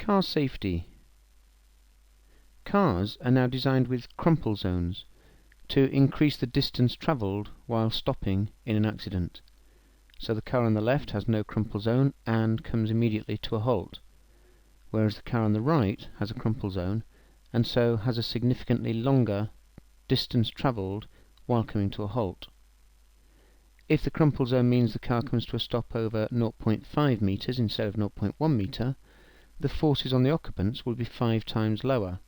Car safety. Cars are now designed with crumple zones to increase the distance travelled while stopping in an accident. So the car on the left has no crumple zone and comes immediately to a halt, whereas the car on the right has a crumple zone and so has a significantly longer distance travelled while coming to a halt. If the crumple zone means the car comes to a stop over 0.5 meters instead of 0.1 meter, the forces on the occupants will be 5 times lower,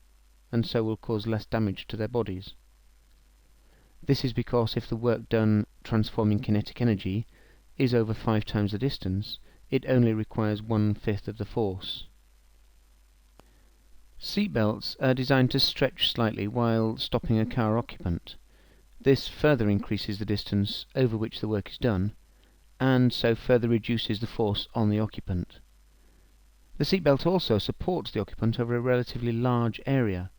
and so will cause less damage to their bodies. This is because if the work done transforming kinetic energy is over 5 times the distance, it only requires 1/5 of the force. Seatbelts are designed to stretch slightly while stopping a car occupant. This further increases the distance over which the work is done, and so further reduces the force on the occupant. The seatbelt also supports the occupant over a relatively large area,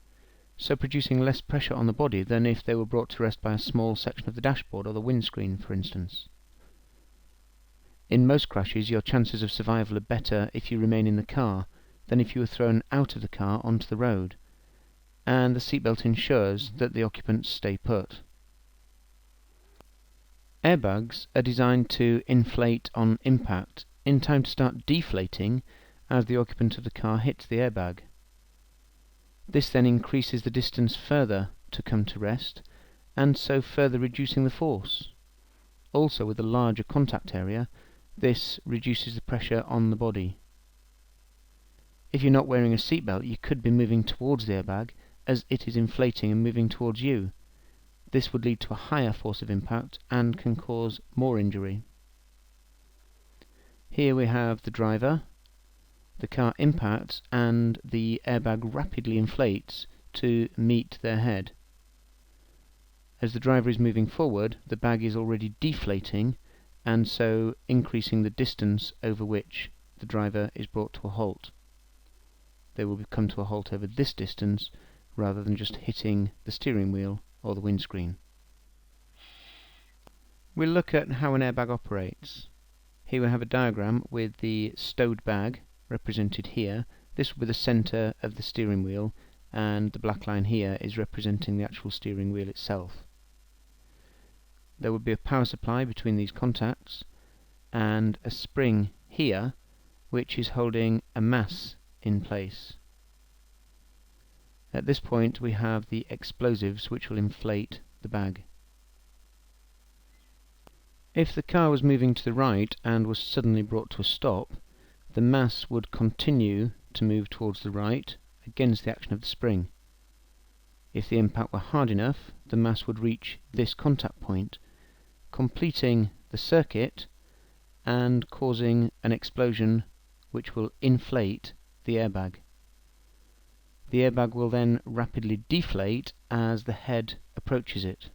so producing less pressure on the body than if they were brought to rest by a small section of the dashboard or the windscreen, for instance. In most crashes, your chances of survival are better if you remain in the car than if you are thrown out of the car onto the road, and the seatbelt ensures that the occupants stay put. Airbags are designed to inflate on impact in time to start deflating as the occupant of the car hits the airbag. This then increases the distance further to come to rest, and so further reducing the force. Also, with a larger contact area, this reduces the pressure on the body. If you're not wearing a seatbelt, you could be moving towards the airbag as it is inflating and moving towards you. This would lead to a higher force of impact and can cause more injury. Here we have the driver. The car impacts and the airbag rapidly inflates to meet their head. As the driver is moving forward, the bag is already deflating and so increasing the distance over which the driver is brought to a halt. They will come to a halt over this distance rather than just hitting the steering wheel or the windscreen. We'll look at how an airbag operates. Here we have a diagram with the stowed bag represented here. This will be the center of the steering wheel, and the black line here is representing the actual steering wheel itself. There would be a power supply between these contacts and a spring here which is holding a mass in place. At this point we have the explosives which will inflate the bag. If the car was moving to the right and was suddenly brought to a stop, the mass would continue to move towards the right against the action of the spring. If the impact were hard enough, the mass would reach this contact point, completing the circuit and causing an explosion which will inflate the airbag. The airbag will then rapidly deflate as the head approaches it.